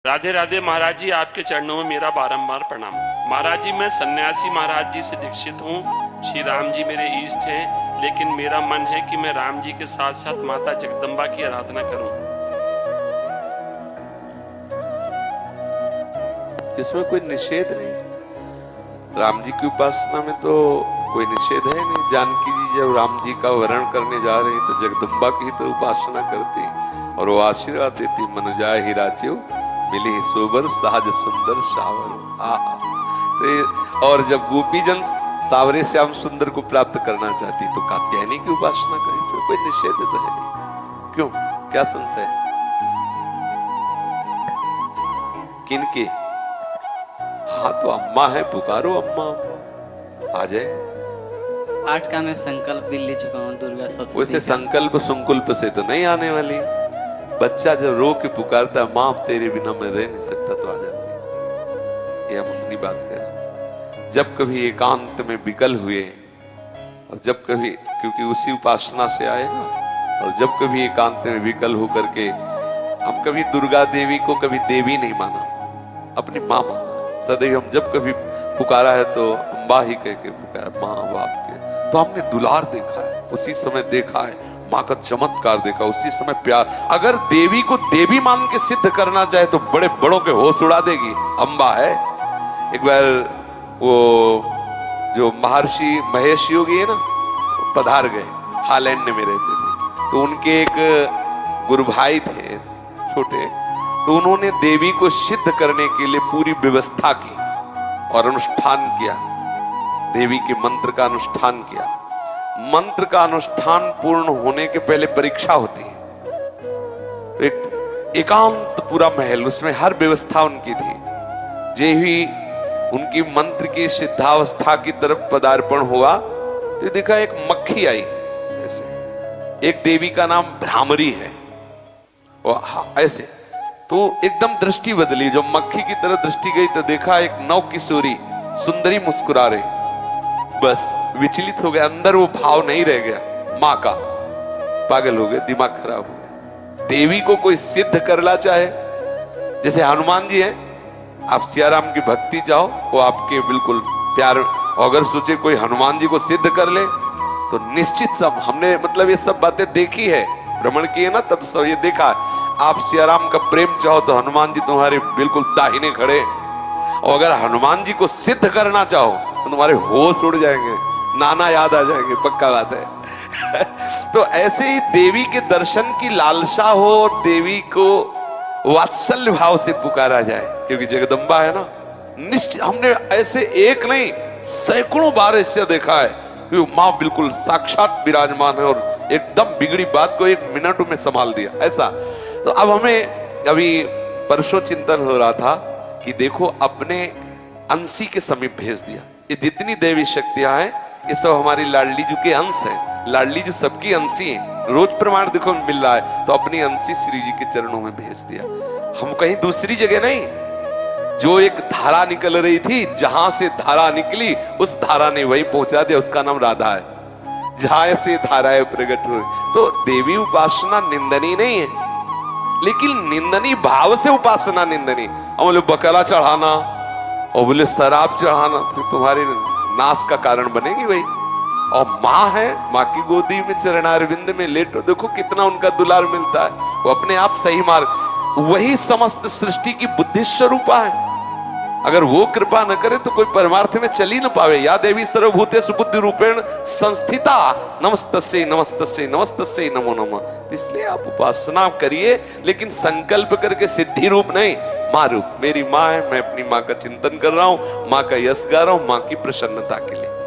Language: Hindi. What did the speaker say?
राधे राधे महाराज जी, आपके चरणों में मेरा बारंबार प्रणाम। महाराज जी, मैं सन्यासी महाराज जी से दीक्षित हूँ। श्री राम जी मेरे इष्ट हैं, लेकिन मेरा मन है कि मैं राम जी के साथ साथ माता जगदम्बा की आराधना करूं। इसमें कोई निषेध नहीं। राम जी की उपासना में तो कोई निषेध है नहीं। जानकी जी जब राम जी का वरण करने जा रही तो जगदम्बा की तो उपासना करती और वो आशीर्वाद देती, मनुजा ही राच्यो मिली सोबर सहज सुंदर सावर। और जब गोपी जन सावरे श्याम सुंदर को प्राप्त करना चाहती तो कात्यायनी की उपासना करी। इसमें कोई निषेध तो है नहीं। क्यों, क्या संशय? किनके? हाँ तो अम्मा है, पुकारो अम्मा, आ जाए। 8 का मैं संकल्प भी ले चुका हूँ दुर्गा सबसे। वैसे संकल्प संकुल्प से तो नहीं आने वाली। बच्चा जब रो के पुकारता है, माँ तेरे बिना मैं रह नहीं सकता, तो आ जाती है। ये हम अपनी बात कर रहे हैं। जब कभी एकांत में विकल हुए और जब कभी, क्योंकि उसी उपासना से आए ना, और जब कभी एकांत में विकल होकर के हम कभी दुर्गा देवी को कभी देवी नहीं माना, अपनी माँ माना। सदैव हम जब कभी पुकारा है तो अम्बा ही कह के पुकारा, माँ बाप के। तो हमने दुलार देखा है, उसी समय देखा है माँ का चमत्कार देखा, उसी समय प्यार। अगर देवी को देवी मान के सिद्ध करना चाहे तो बड़े बड़ों के होश उड़ा देगी। अम्बा है। एक बार वो जो महर्षि महेश योगी है ना, पधार गए, हालैंड में रहते थे। तो उनके एक गुरु भाई थे छोटे, तो उन्होंने देवी को सिद्ध करने के लिए पूरी व्यवस्था की और अनुष्ठान किया। देवी के मंत्र का अनुष्ठान किया। मंत्र का अनुष्ठान पूर्ण होने के पहले परीक्षा होती है। एक एकांत पूरा महल, उसमें हर व्यवस्था उनकी थी। जे ही उनकी मंत्र की सिद्धावस्था की तरफ पदार्पण हुआ तो देखा एक मक्खी आई। ऐसे एक देवी का नाम भ्रामरी है, ऐसे तो एकदम दृष्टि बदली। जब मक्खी की तरफ दृष्टि गई तो देखा एक नव किशोरी सुंदरी मुस्कुरा रही। बस विचलित हो गया, अंदर वो भाव नहीं रह गया माँ का। पागल हो गए, दिमाग खराब हो गया। देवी को कोई सिद्ध करना चाहे, जैसे हनुमान जी हैं, आप सियाराम की भक्ति चाहो, वो आपके बिल्कुल प्यार। अगर सोचे कोई हनुमान जी को सिद्ध कर ले तो निश्चित सब, हमने मतलब ये सब बातें देखी है, भ्रमण किए ना, तब सब ये देखा। आप सियाराम का प्रेम चाहो तो हनुमान जी तुम्हारे बिल्कुल दाहिने खड़े। और अगर हनुमान जी को सिद्ध करना चाहो तो तुम्हारे होश उड़ जाएंगे, नाना याद आ जाएंगे, पक्का बात है। तो ऐसे ही देवी के दर्शन की लालसा हो और देवी को वात्सल्य भाव से पुकारा जाए, क्योंकि जगदम्बा है ना। निश्चित हमने ऐसे एक नहीं सैकड़ों बार ऐसे देखा है कि माँ बिल्कुल साक्षात विराजमान है और एकदम बिगड़ी बात को 1 मिनट में संभाल दिया, ऐसा। तो अब हमें अभी परसों चिंतन हो रहा था कि देखो अपने अंशी के समीप भेज दिया। ये जितनी देवी शक्तियां हैं ये सब हमारी लाडली जी के अंश हैं। लाडली जी सबकी अंशी है, रोज प्रमाण देखो मिल रहा है। तो अपनी अंशी श्री जी के चरणों में भेज दिया। हम कहीं दूसरी जगह नहीं, जो एक धारा निकल रही थी, जहां से धारा निकली उस धारा ने वही पहुंचा दिया। उसका नाम राधा है। जहां से धाराएं प्रकट हुई। तो देवी उपासना निंदनीय नहीं है, लेकिन निंदनीय भाव से उपासना निंदनीय। हम बोले बकरा चढ़ाना और बोले शराब चढ़ाना, फिर तुम्हारे नाश का कारण बनेगी भाई। और माँ है, माँ की गोदी में चरणारविंद में लेटो, देखो कितना उनका दुलार मिलता है। वो अपने आप सही मार्ग, वही समस्त सृष्टि की बुद्धि स्वरूपा है। अगर वो कृपा न करे तो कोई परमार्थ में चल ही न पावे। या देवी सर्वभूतेषु बुद्धि रूपेण संस्थिता नमस्तस्यै नमस्तस्यै नमस्तस्यै नमो नमः। इसलिए आप उपासना करिए, लेकिन संकल्प करके सिद्धि रूप नहीं, माँ रूप। मेरी माँ है, मैं अपनी माँ का चिंतन कर रहा हूँ, माँ का यश गा रहा हूँ, माँ की प्रसन्नता के लिए।